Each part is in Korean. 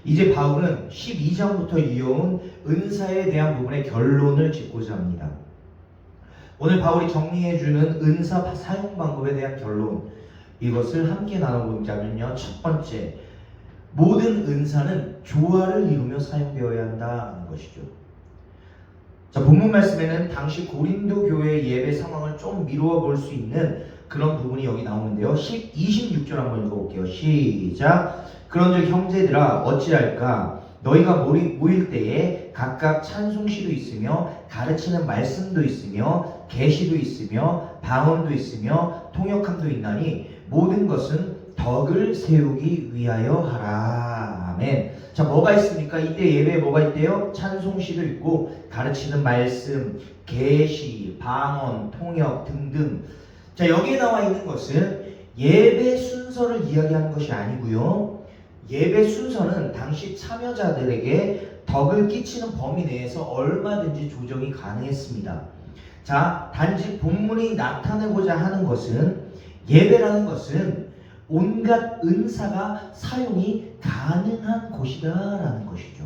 이제 바울은 12장부터 이어온 은사에 대한 부분의 결론을 짓고자 합니다. 오늘 바울이 정리해주는 은사 사용 방법에 대한 결론, 이것을 함께 나눠보자면요. 첫 번째, 모든 은사는 조화를 이루며 사용되어야 한다는 것이죠. 자, 본문 말씀에는 당시 고린도 교회의 예배 상황을 좀 미루어 볼 수 있는 그런 부분이 여기 나오는데요. 26절 한번 읽어볼게요. 시작. 그런즉 형제들아 어찌할까? 너희가 모일 때에 각각 찬송시도 있으며 가르치는 말씀도 있으며 계시도 있으며 방언도 있으며 통역함도 있나니 모든 것은 덕을 세우기 위하여 하라. 아멘. 자, 뭐가 있습니까? 이때 예배에 뭐가 있대요? 찬송시도 있고 가르치는 말씀, 계시, 방언, 통역 등등. 자, 여기에 나와 있는 것은 예배 순서를 이야기하는 것이 아니고요. 예배 순서는 당시 참여자들에게 덕을 끼치는 범위 내에서 얼마든지 조정이 가능했습니다. 자, 단지 본문이 나타내고자 하는 것은 예배라는 것은 온갖 은사가 사용이 가능한 곳이다라는 것이죠.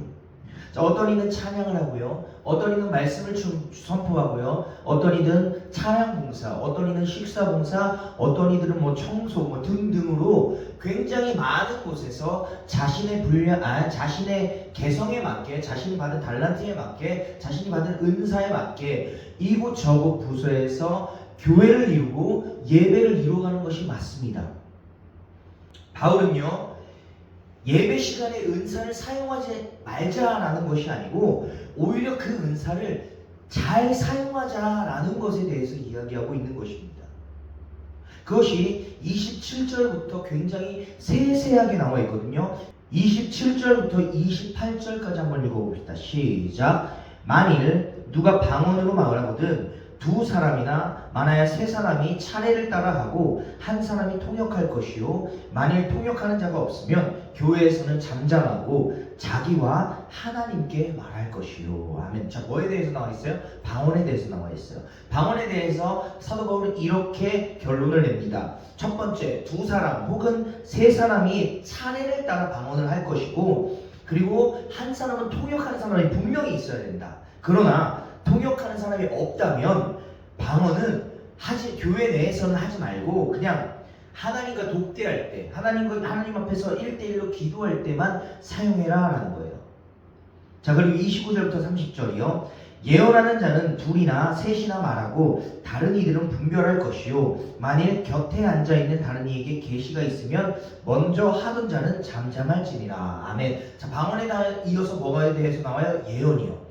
자, 어떤 이는 찬양을 하고요, 어떤 이는 말씀을 선포하고요, 어떤 이는 찬양 봉사, 어떤 이는 식사 봉사, 어떤 이들은 청소 등등으로 굉장히 많은 곳에서 자신의 자신의 개성에 맞게, 자신이 받은 달란트에 맞게, 자신이 받은 은사에 맞게 이곳저곳 부서에서 교회를 이루고 예배를 이루어가는 것이 맞습니다. 바울은요, 예배 시간에 은사를 사용하지 말자라는 것이 아니고 오히려 그 은사를 잘 사용하자라는 것에 대해서 이야기하고 있는 것입니다. 그것이 27절부터 굉장히 세세하게 나와 있거든요. 27절부터 28절까지 한번 읽어봅시다. 시작. 만일 누가 방언으로 말하거든 두 사람이나 많아야 세 사람이 차례를 따라 하고 한 사람이 통역할 것이요, 만일 통역하는 자가 없으면 교회에서는 잠잠하고 자기와 하나님께 말할 것이요. 아멘. 자, 뭐에 대해서 나와 있어요? 방언에 대해서 나와 있어요. 방언에 대해서 사도 바울은 이렇게 결론을 냅니다. 첫 번째, 두 사람 혹은 세 사람이 차례를 따라 방언을 할 것이고, 그리고 한 사람은 통역하는 사람이 분명히 있어야 된다. 그러나 통역하는 사람이 없다면 방언은 교회 내에서는 하지 말고 그냥 하나님과 독대할 때, 하나님 앞에서 1대1로 기도할 때만 사용해라 라는 거예요. 자, 그리고 29절부터 30절이요. 예언하는 자는 둘이나 셋이나 말하고 다른 이들은 분별할 것이요, 만일 곁에 앉아있는 다른 이에게 계시가 있으면 먼저 하던 자는 잠잠할지니라. 아멘. 자, 방언에 이어서 뭐에 대해서 나와요? 예언이요.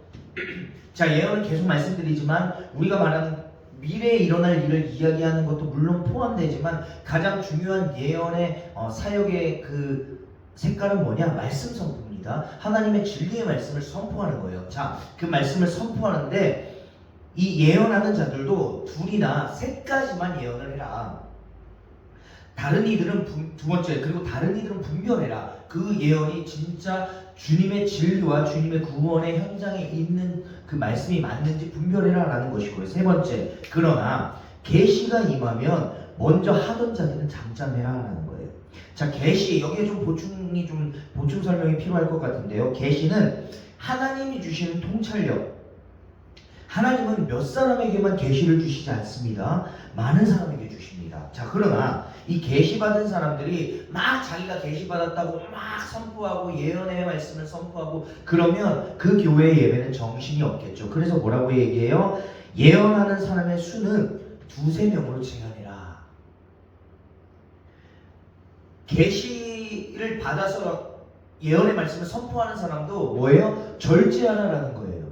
자, 예언은 계속 말씀드리지만 우리가 말하는 미래에 일어날 일을 이야기하는 것도 물론 포함되지만 가장 중요한 예언의 사역의 그 색깔은 뭐냐? 말씀 선포입니다. 하나님의 진리의 말씀을 선포하는 거예요. 자, 그 말씀을 선포하는데 이 예언하는 자들도 둘이나 셋까지만 예언을 해라. 다른 이들은 두 번째, 그리고 다른 이들은 분별해라. 그 예언이 진짜 주님의 진리와 주님의 구원의 현장에 있는 그 말씀이 맞는지 분별해라 라는 것이고요. 세 번째, 그러나 계시가 임하면 먼저 하던 자들은 잠잠해라 라는 거예요. 자, 계시, 여기에 좀 보충 설명이 필요할 것 같은데요. 계시는 하나님이 주시는 통찰력. 하나님은 몇 사람에게만 계시를 주시지 않습니다. 많은 사람에게 주십니다. 자, 그러나 이 계시 받은 사람들이 막 자기가 계시 받았다고 막 선포하고 예언의 말씀을 선포하고 그러면 그 교회의 예배는 정신이 없겠죠. 그래서 뭐라고 얘기해요? 예언하는 사람의 수는 2-3명으로 제한해라. 계시를 받아서 예언의 말씀을 선포하는 사람도 뭐예요? 절제하라라는 거예요.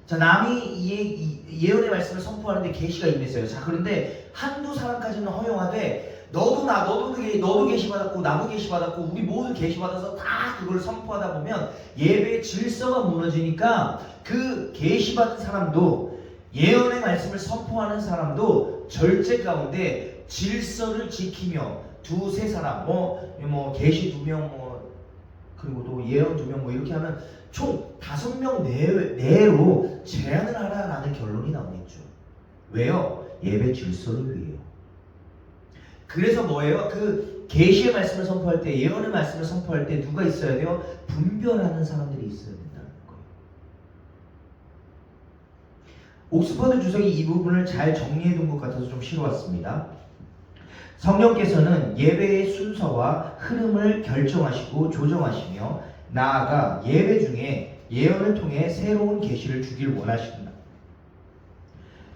자, 남이 예언의 말씀을 선포하는데 계시가 임했어요. 자, 그런데 한두 사람까지는 허용하되 너도 계시 받았고 나도 계시 받았고 우리 모두 계시 받아서 다 그걸 선포하다 보면 예배의 질서가 무너지니까 그 계시 받은 사람도 예언의 말씀을 선포하는 사람도 절제 가운데 질서를 지키며 2-3 사람 계시 2명 그리고 또 예언 2명 뭐 이렇게 하면 총 5명 내로 제한을 하라라는 결론이 나오겠죠. 왜요? 예배 질서를 위해요. 그래서 뭐예요? 그 계시의 말씀을 선포할 때, 예언의 말씀을 선포할 때 누가 있어야 돼요? 분별하는 사람들이 있어야 된다는 거예요. 옥스퍼드 주석이 이 부분을 잘 정리해 둔 것 같아서 좀 실어왔습니다. 성령께서는 예배의 순서와 흐름을 결정하시고 조정하시며 나아가 예배 중에 예언을 통해 새로운 계시를 주길 원하십니다.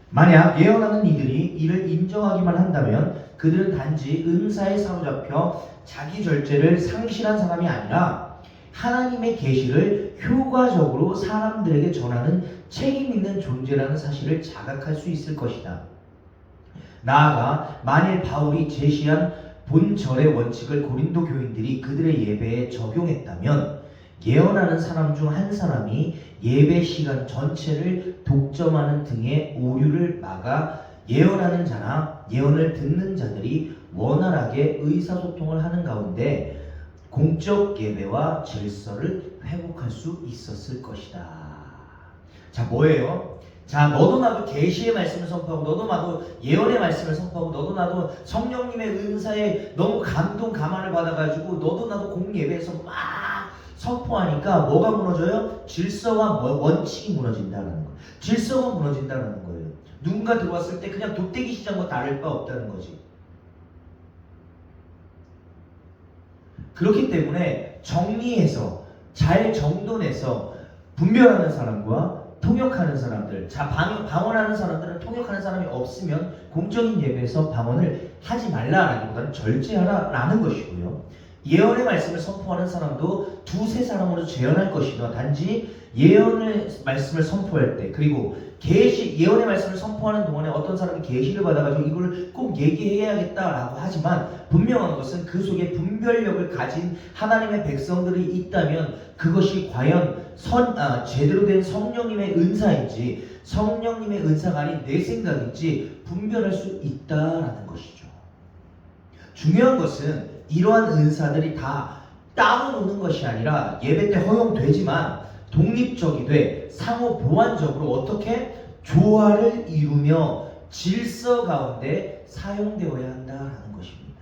만약 예언하는 이들이 이를 인정하기만 한다면 그들은 단지 은사에 사로잡혀 자기 절제를 상실한 사람이 아니라 하나님의 계시를 효과적으로 사람들에게 전하는 책임 있는 존재라는 사실을 자각할 수 있을 것이다. 나아가 만일 바울이 제시한 본절의 원칙을 고린도 교인들이 그들의 예배에 적용했다면 예언하는 사람 중 한 사람이 예배 시간 전체를 독점하는 등의 오류를 막아 예언하는 자나 예언을 듣는 자들이 원활하게 의사소통을 하는 가운데 공적 예배와 질서를 회복할 수 있었을 것이다. 자, 뭐예요? 자, 너도 나도 계시의 말씀을 선포하고 너도 나도 예언의 말씀을 선포하고 너도 나도 성령님의 은사에 너무 감동감화를 받아가지고 너도 나도 공예배에서 막 선포하니까 뭐가 무너져요? 질서와 원칙이 무너진다는 거예요. 질서가 무너진다는 거예요. 누군가 들어왔을 때 그냥 돗대기 시장과 다를 바 없다는 거지. 그렇기 때문에 정리해서 잘 정돈해서 분별하는 사람과 통역하는 사람들, 자 방언하는 사람들은 통역하는 사람이 없으면 공적인 예배에서 방언을 하지 말라라기보다는 절제하라라는 것이고요. 예언의 말씀을 선포하는 사람도 2-3 사람으로 재현할 것이다. 단지 예언의 말씀을 선포할 때, 그리고 예언의 말씀을 선포하는 동안에 어떤 사람이 계시를 받아가지고 이걸 꼭 얘기해야겠다라고 하지만 분명한 것은 그 속에 분별력을 가진 하나님의 백성들이 있다면 그것이 과연 제대로 된 성령님의 은사인지 성령님의 은사가 아닌 내 생각인지 분별할 수 있다라는 것이죠. 중요한 것은 이러한 은사들이 다 따로 노는 것이 아니라 예배 때 허용되지만 독립적이되 상호 보완적으로 어떻게 조화를 이루며 질서 가운데 사용되어야 한다는 것입니다.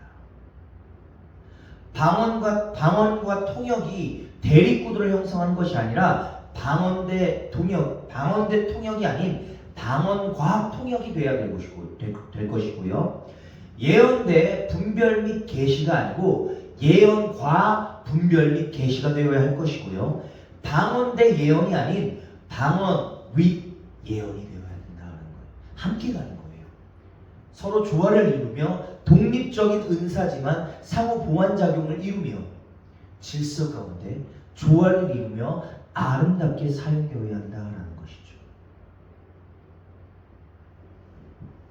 방언과 통역이 대립구도를 형성하는 것이 아니라 방언 대 통역이 아닌 방언과 통역이 돼야 될 것이고요. 예언 대 분별 및 계시가 아니고 예언과 분별 및 계시가 되어야 할 것이고요. 방언 대 예언이 아닌 방언 윗 예언이 되어야 된다는 거예요. 함께 가는 거예요. 서로 조화를 이루며 독립적인 은사지만 상호 보완 작용을 이루며 질서 가운데 조화를 이루며 아름답게 사용되어야 한다는 것이죠.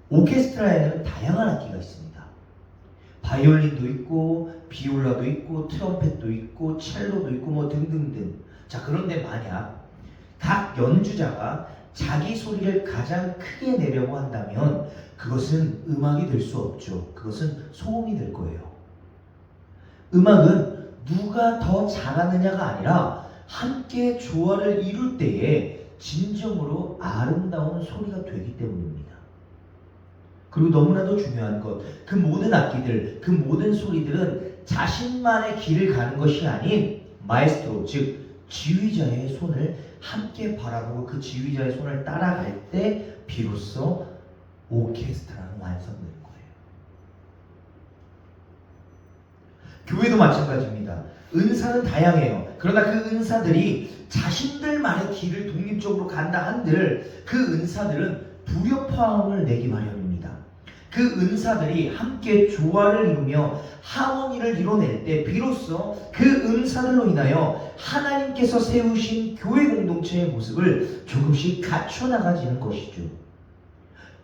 오케스트라에는 다양한 악기가 있습니다. 바이올린도 있고 비올라도 있고 트럼펫도 있고 첼로도 있고 뭐 등등등. 자, 그런데 만약 각 연주자가 자기 소리를 가장 크게 내려고 한다면 그것은 음악이 될 수 없죠. 그것은 소음이 될 거예요. 음악은 누가 더 잘하느냐가 아니라 함께 조화를 이룰 때에 진정으로 아름다운 소리가 되기 때문입니다. 그리고 너무나도 중요한 것, 그 모든 악기들, 그 모든 소리들은 자신만의 길을 가는 것이 아닌 마에스트로, 즉 지휘자의 손을 함께 바라보고 그 지휘자의 손을 따라갈 때 비로소 오케스트라는 완성되는 거예요. 교회도 마찬가지입니다. 은사는 다양해요. 그러나 그 은사들이 자신들만의 길을 독립적으로 간다 한들 그 은사들은 불협화음을 내기 마련입니다. 그 은사들이 함께 조화를 이루며 하모니를 이뤄낼 때 비로소 그 은사들로 인하여 하나님께서 세우신 교회 공동체의 모습을 조금씩 갖춰나가지는 것이죠.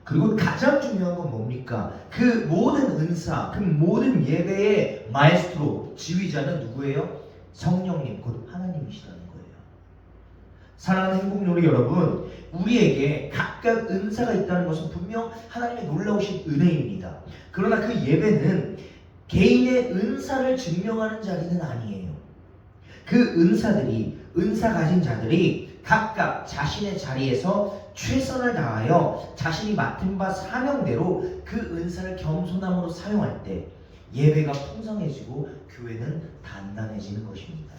그리고 가장 중요한 건 뭡니까? 그 모든 은사, 그 모든 예배의 마에스트로, 지휘자는 누구예요? 성령님, 곧 하나님이시라는 거예요. 사랑하는 행복요리 여러분, 우리에게 각각 은사가 있다는 것은 분명 하나님의 놀라우신 은혜입니다. 그러나 그 예배는 개인의 은사를 증명하는 자리는 아니에요. 그 은사 가진 자들이 각각 자신의 자리에서 최선을 다하여 자신이 맡은 바 사명대로 그 은사를 겸손함으로 사용할 때 예배가 풍성해지고 교회는 단단해지는 것입니다.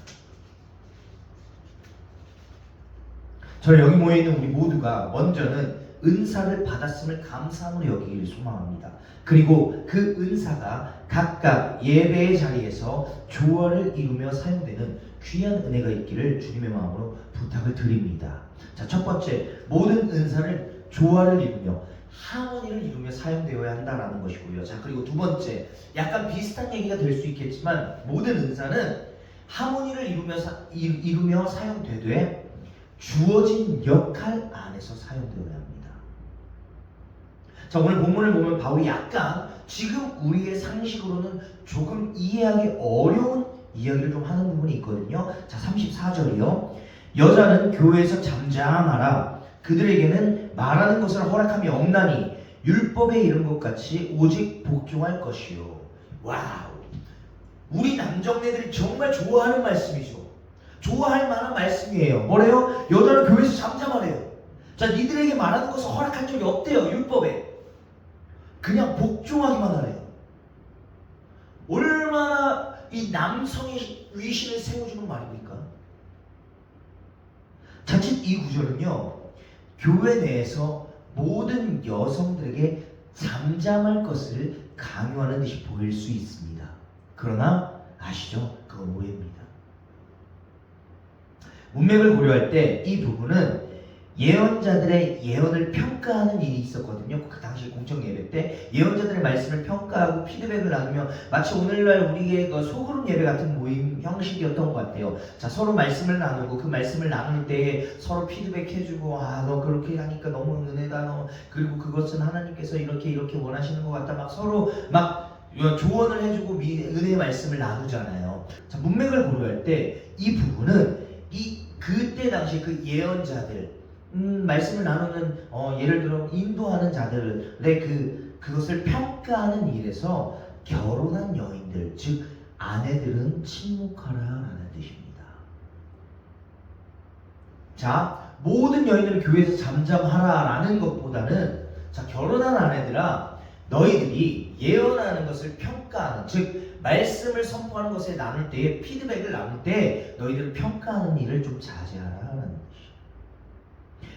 저는 여기 모여있는 우리 모두가 먼저는 은사를 받았음을 감사함으로 여기기를 소망합니다. 그리고 그 은사가 각각 예배의 자리에서 조화를 이루며 사용되는 귀한 은혜가 있기를 주님의 마음으로 부탁을 드립니다. 자, 첫 번째, 모든 은사를 조화를 이루며 하모니를 이루며 사용되어야 한다라는 것이고요. 자, 그리고 두 번째, 약간 비슷한 얘기가 될 수 있겠지만 모든 은사는 하모니를 이루며 사용되되 주어진 역할 안에서 사용되어야 합니다. 자, 오늘 본문을 보면 바울이 약간 지금 우리의 상식으로는 조금 이해하기 어려운 이야기를 좀 하는 부분이 있거든요. 자, 34절이요. 여자는 교회에서 잠잠하라. 그들에게는 말하는 것을 허락함이 없나니 율법에 이른 것 같이 오직 복종할 것이요. 와우. 우리 남정네들이 정말 좋아하는 말씀이죠. 좋아할 만한 말씀이에요. 뭐래요? 여자는 교회에서 잠잠하래요. 자, 니들에게 말하는 것을 허락한 적이 없대요. 율법에. 그냥 복종하기만 하래요. 얼마나 이 남성의 위신을 세워주는 말입니까? 자칫 이 구절은요, 교회 내에서 모든 여성들에게 잠잠할 것을 강요하는 듯이 보일 수 있습니다. 그러나 아시죠? 그건 오해입니다. 문맥을 고려할 때 이 부분은 예언자들의 예언을 평가하는 일이 있었거든요. 그 당시 공청 예배 때 예언자들의 말씀을 평가하고 피드백을 나누며 마치 오늘날 우리의 소그룹 예배 같은 모임 형식이었던 것 같아요. 자, 서로 말씀을 나누고 그 말씀을 나눌 때에 서로 피드백해주고, 아, 너 그렇게 하니까 너무 은혜다, 너 그리고 그것은 하나님께서 이렇게 원하시는 것 같다, 막 서로 막 조언을 해주고 은혜의 말씀을 나누잖아요. 자, 문맥을 고려할 때 이 부분은 그때 당시 그 예언자들 말씀을 나누는 예를 들어 인도하는 자들의 그것을 평가하는 일에서 결혼한 여인들, 즉 아내들은 침묵하라라는 뜻입니다. 자, 모든 여인들은 교회에서 잠잠하라라는 것보다는, 자, 결혼한 아내들아, 너희들이 예언하는 것을 평가하는, 즉 말씀을 선포하는 것을 나눌 때에 피드백을 나눌 때 너희들 평가하는 일을 좀 자제하라는 것이죠.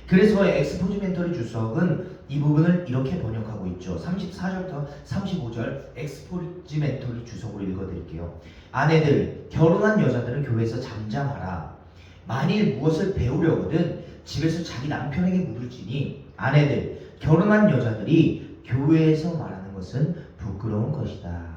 그래서 엑스포지멘터리 주석은 이 부분을 이렇게 번역하고 있죠. 34절부터 35절 엑스포지멘터리 주석으로 읽어드릴게요. 아내들, 결혼한 여자들은 교회에서 잠잠하라. 만일 무엇을 배우려거든 집에서 자기 남편에게 묻을지니 아내들, 결혼한 여자들이 교회에서 말하는 것은 부끄러운 것이다.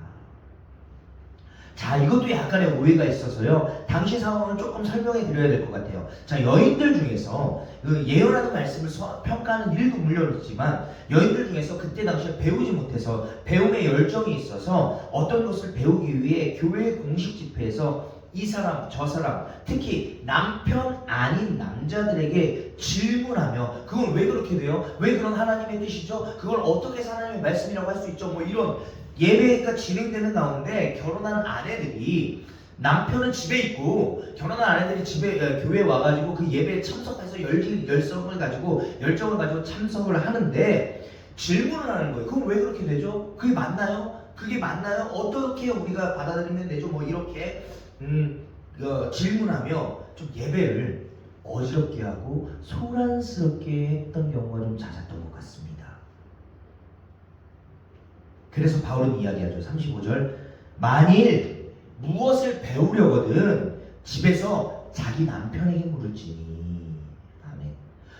자, 이것도 약간의 오해가 있어서요, 당시 상황을 조금 설명해 드려야 될 것 같아요. 자, 여인들 중에서 그 예언하는 말씀을 평가하는 일도 물론 있지만 여인들 중에서 그때 당시에 배우지 못해서 배움의 열정이 있어서 어떤 것을 배우기 위해 교회 공식 집회에서 이 사람 저 사람, 특히 남편 아닌 남자들에게 질문하며, 그건 왜 그렇게 돼요? 왜 그런 하나님의 뜻이죠? 그걸 어떻게 해서 하나님의 말씀이라고 할 수 있죠? 뭐 이런 예배가 진행되는 가운데 결혼한 아내들이, 남편은 집에 있고 결혼한 아내들이 교회에 와가지고 그 예배에 참석해서 열정을 가지고 참석을 하는데 질문을 하는 거예요. 그건 왜 그렇게 되죠? 그게 맞나요? 그게 맞나요? 어떻게 우리가 받아들이면 되죠? 뭐 이렇게 질문하며 좀 예배를 어지럽게 하고 소란스럽게 했던 경우가 좀 잦았던 것 같습니다. 그래서 바울은 이야기하죠. 35절, 만일 무엇을 배우려거든 집에서 자기 남편에게 물을지니. 아멘.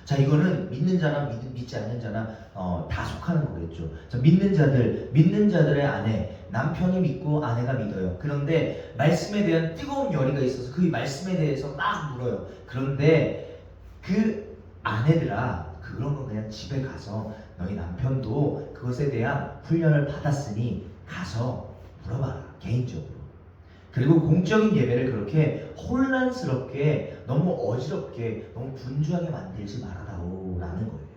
자, 이거는 믿는 자나 믿지 않는 자나 다 속하는 거겠죠. 자, 믿는 자들의 아내, 남편이 믿고 아내가 믿어요. 그런데 말씀에 대한 뜨거운 열의가 있어서 그 말씀에 대해서 막 물어요. 그런데 그 아내들아, 그런 거 그냥 집에 가서 너희 남편도 그것에 대한 훈련을 받았으니 가서 물어봐라, 개인적으로. 그리고 공적인 예배를 그렇게 혼란스럽게, 너무 어지럽게, 너무 분주하게 만들지 말아라오라는 거예요.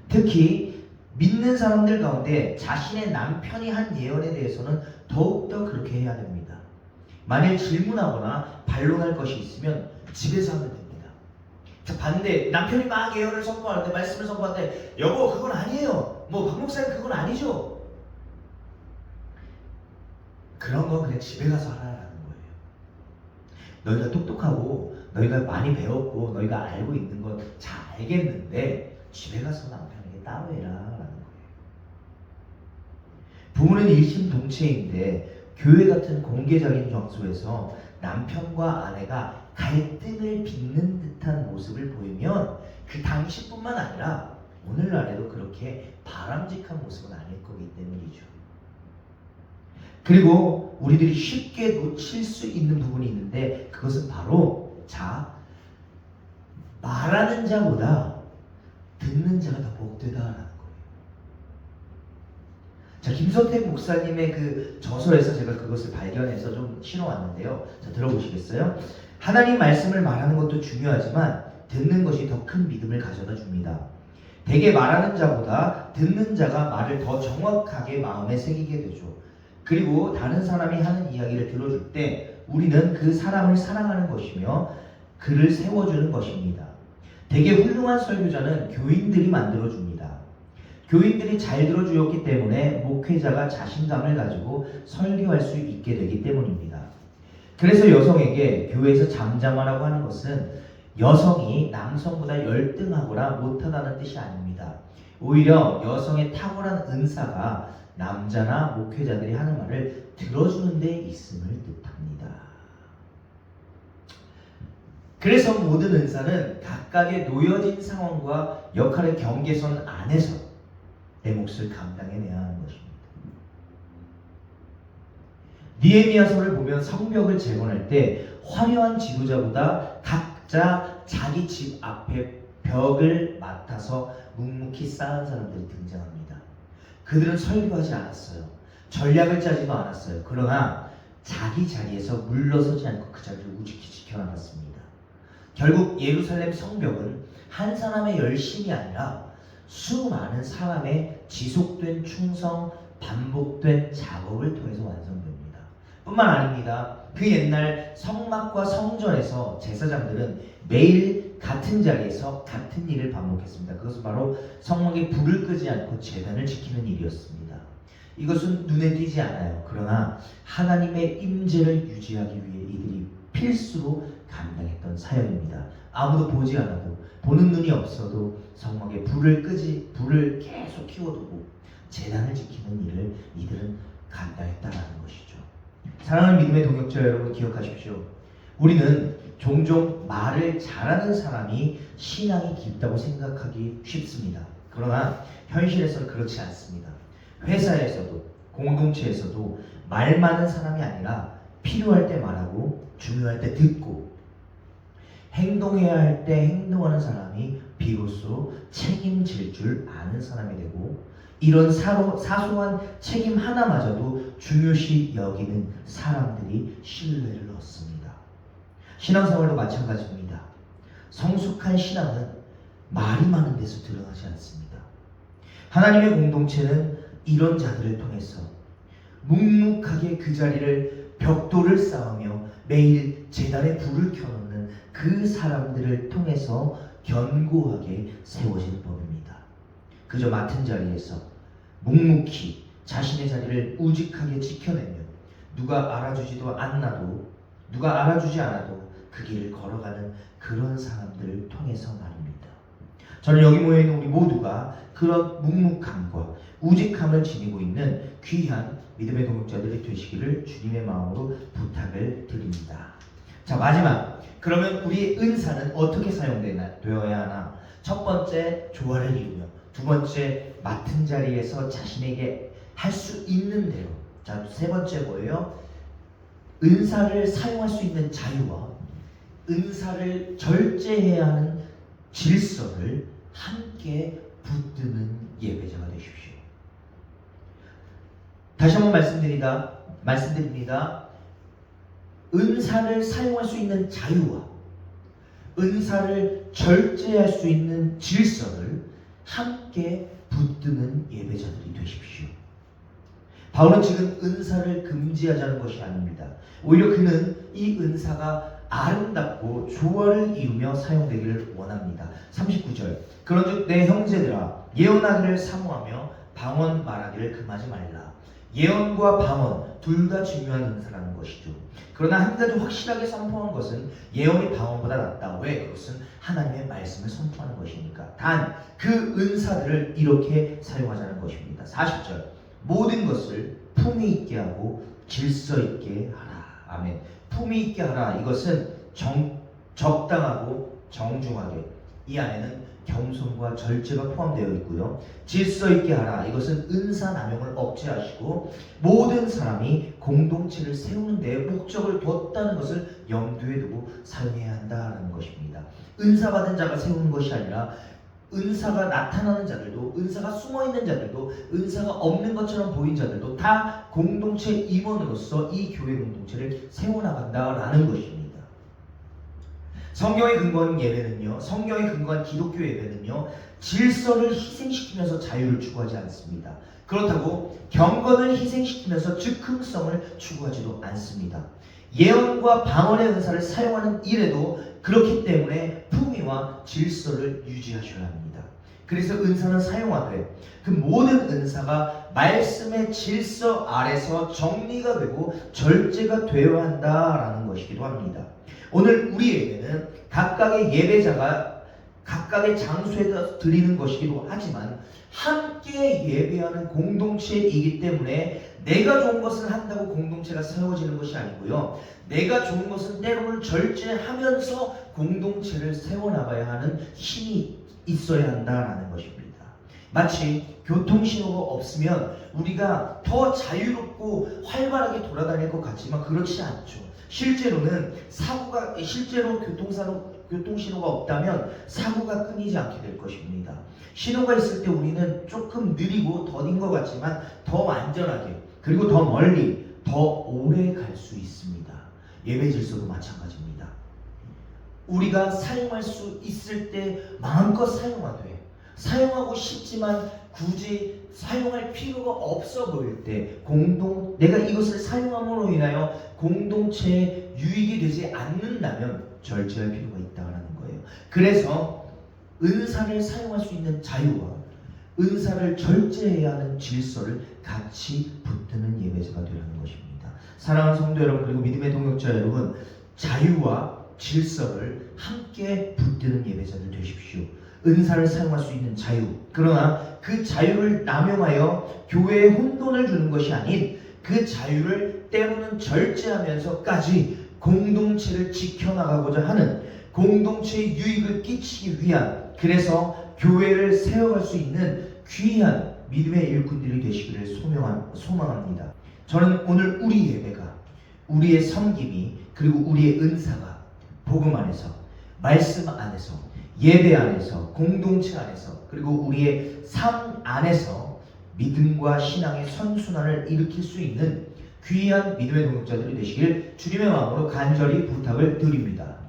특히 믿는 사람들 가운데 자신의 남편이 한 예언에 대해서는 더욱더 그렇게 해야 됩니다. 만일 질문하거나 반론할 것이 있으면 집에서 하면 됩니다. 자, 반대, 남편이 막 예언을 선포하는데, 말씀을 선포하는데, 여보 그건 아니에요, 뭐 박 목사님 그건 아니죠. 그런 건 그냥 집에 가서 하라는 거예요. 너희가 똑똑하고 너희가 많이 배웠고 너희가 알고 있는 건 잘 알겠는데 집에 가서 남편에게 따로 해라라는 거예요. 부부는 일심동체인데 교회 같은 공개적인 장소에서 남편과 아내가 갈등을 빚는 듯한 모습을 보이면 그 당시뿐만 아니라 오늘날에도 그렇게 바람직한 모습은 아닐 거기 때문이죠. 그리고 우리들이 쉽게 놓칠 수 있는 부분이 있는데, 그것은 바로 말하는 자보다 듣는 자가 더 복되다라는 거예요. 자, 김선택 목사님의 그 저서에서 제가 그것을 발견해서 좀 실어왔는데요. 자, 들어보시겠어요? 하나님 말씀을 말하는 것도 중요하지만 듣는 것이 더 큰 믿음을 가져다 줍니다. 대개 말하는 자보다 듣는 자가 말을 더 정확하게 마음에 새기게 되죠. 그리고 다른 사람이 하는 이야기를 들어줄 때 우리는 그 사람을 사랑하는 것이며 그를 세워주는 것입니다. 되게 훌륭한 설교자는 교인들이 만들어줍니다. 교인들이 잘 들어주었기 때문에 목회자가 자신감을 가지고 설교할 수 있게 되기 때문입니다. 그래서 여성에게 교회에서 잠잠하라고 하는 것은 여성이 남성보다 열등하거나 못하다는 뜻이 아닙니다. 오히려 여성의 탁월한 은사가 남자나 목회자들이 하는 말을 들어주는 데 있음을 뜻합니다. 그래서 모든 은사는 각각의 놓여진 상황과 역할의 경계선 안에서 내 몫을 감당해내야 하는 것입니다. 느헤미야서를 보면 성벽을 재건할 때 화려한 지도자보다 각자 자기 집 앞에 벽을 맡아서 묵묵히 쌓은 사람들이 등장합니다. 그들은 설교하지 않았어요. 전략을 짜지도 않았어요. 그러나 자기 자리에서 물러서지 않고 그 자리를 우직히 지켜나갔습니다. 결국 예루살렘 성벽은 한 사람의 열심이 아니라 수많은 사람의 지속된 충성, 반복된 작업을 통해서 완성됩니다. 뿐만 아닙니다. 그 옛날 성막과 성전에서 제사장들은 매일 같은 자리에서 같은 일을 반복했습니다. 그것은 바로 성막에 불을 끄지 않고 제단을 지키는 일이었습니다. 이것은 눈에 띄지 않아요. 그러나 하나님의 임재를 유지하기 위해 이들이 필수로 감당했던 사역입니다. 아무도 보지 않아도, 보는 눈이 없어도 성막에 불을 계속 키워두고 제단을 지키는 일을 이들은 감당했다는 것이죠. 사랑하는 믿음의 동역자 여러분, 기억하십시오. 우리는 종종 말을 잘하는 사람이 신앙이 깊다고 생각하기 쉽습니다. 그러나 현실에서는 그렇지 않습니다. 회사에서도 공동체에서도 말 많은 사람이 아니라 필요할 때 말하고 중요할 때 듣고 행동해야 할 때 행동하는 사람이 비로소 책임질 줄 아는 사람이 되고, 이런 사소한 책임 하나마저도 중요시 여기는 사람들이 신뢰를 얻습니다. 신앙생활도 마찬가지입니다. 성숙한 신앙은 말이 많은 데서 드러나지 않습니다. 하나님의 공동체는 이런 자들을 통해서 묵묵하게 그 자리를 벽돌을 쌓으며 매일 제단에 불을 켜놓는 그 사람들을 통해서 견고하게 세워지는 법입니다. 그저 맡은 자리에서 묵묵히 자신의 자리를 우직하게 지켜내면 누가 알아주지 않아도 그 길을 걸어가는 그런 사람들을 통해서 말입니다. 저는 여기 모여있는 우리 모두가 그런 묵묵함과 우직함을 지니고 있는 귀한 믿음의 동역자들이 되시기를 주님의 마음으로 부탁을 드립니다. 자, 마지막, 그러면 우리의 은사는 어떻게 사용되어야 하나? 첫 번째, 조화를 이루며, 두 번째, 맡은 자리에서 자신에게 할 수 있는 대로. 자, 세 번째 뭐예요? 은사를 사용할 수 있는 자유와 은사를 절제해야 하는 질서를 함께 붙드는 예배자가 되십시오. 다시 한번 말씀드립니다. 은사를 사용할 수 있는 자유와 은사를 절제할 수 있는 질서를 함께 붙드는 예배자들이 되십시오. 바울은 지금 은사를 금지하자는 것이 아닙니다. 오히려 그는 이 은사가 아름답고 조화를 이루며 사용되기를 원합니다. 39절 그런즉 내 형제들아 예언하기를 사모하며 방언 말하기를 금하지 말라. 예언과 방언 둘 다 중요한 은사라는 것이죠. 그러나 한 가지 확실하게 선포한 것은 예언이 방언보다 낫다. 왜? 그것은 하나님의 말씀을 선포하는 것이니까. 단 그 은사들을 이렇게 사용하자는 것입니다. 40절 모든 것을 품위 있게 하고 질서 있게 하라. 아멘. 품위 있게 하라. 이것은 적당하고 정중하게, 이 안에는 겸손과 절제가 포함되어 있고요. 질서 있게 하라. 이것은 은사 남용을 억제하시고 모든 사람이 공동체를 세우는 데 목적을 뒀다는 것을 염두에 두고 사용해야 한다는 것입니다. 은사 받은 자가 세우는 것이 아니라 은사가 나타나는 자들도, 은사가 숨어있는 자들도, 은사가 없는 것처럼 보인 자들도 다 공동체 임원으로서 이 교회 공동체를 세워나간다라는 것입니다. 성경에 근거한 예배는요, 성경에 근거한 기독교 예배는요, 질서를 희생시키면서 자유를 추구하지 않습니다. 그렇다고 경건을 희생시키면서 즉흥성을 추구하지도 않습니다. 예언과 방언의 은사를 사용하는 일에도 그렇기 때문에 품위와 질서를 유지하셔야 합니다. 그래서 은사는 사용하되 그 모든 은사가 말씀의 질서 아래서 정리가 되고 절제가 되어야 한다라는 것이기도 합니다. 오늘 우리 예배는 각각의 예배자가 각각의 장소에서 드리는 것이기도 하지만 함께 예배하는 공동체이기 때문에 내가 좋은 것을 한다고 공동체가 세워지는 것이 아니고요. 내가 좋은 것은 때로는 절제하면서 공동체를 세워나가야 하는 힘이 있어야 한다라는 것입니다. 마치 교통신호가 없으면 우리가 더 자유롭고 활발하게 돌아다닐 것 같지만 그렇지 않죠. 실제로 교통신호가 없다면 사고가 끊이지 않게 될 것입니다. 신호가 있을 때 우리는 조금 느리고 더딘 것 같지만 더 안전하게, 그리고 더 멀리, 더 오래 갈 수 있습니다. 예배 질서도 마찬가지입니다. 우리가 사용할 수 있을 때 마음껏 사용하되, 사용하고 싶지만 굳이 사용할 필요가 없어 보일 때, 내가 이것을 사용함으로 인하여 공동체에 유익이 되지 않는다면 절제할 필요가 있다는 거예요. 그래서 은사를 사용할 수 있는 자유와 은사를 절제해야 하는 질서를 같이 붙드는 예배자가 되라는 것입니다. 사랑하는 성도 여러분, 그리고 믿음의 동역자 여러분, 자유와 질서를 함께 붙드는 예배자들 되십시오. 은사를 사용할 수 있는 자유, 그러나 그 자유를 남용하여 교회에 혼돈을 주는 것이 아닌 그 자유를 때로는 절제하면서까지 공동체를 지켜나가고자 하는, 공동체의 유익을 끼치기 위한, 그래서 교회를 세워갈 수 있는 귀한 믿음의 일꾼들이 되시기를 소망합니다. 저는 오늘 우리 예배가, 우리의 섬김이, 그리고 우리의 은사가 복음 안에서, 말씀 안에서, 예배 안에서, 공동체 안에서, 그리고 우리의 삶 안에서 믿음과 신앙의 선순환을 일으킬 수 있는 귀한 믿음의 동역자들이 되시길 주님의 마음으로 간절히 부탁을 드립니다.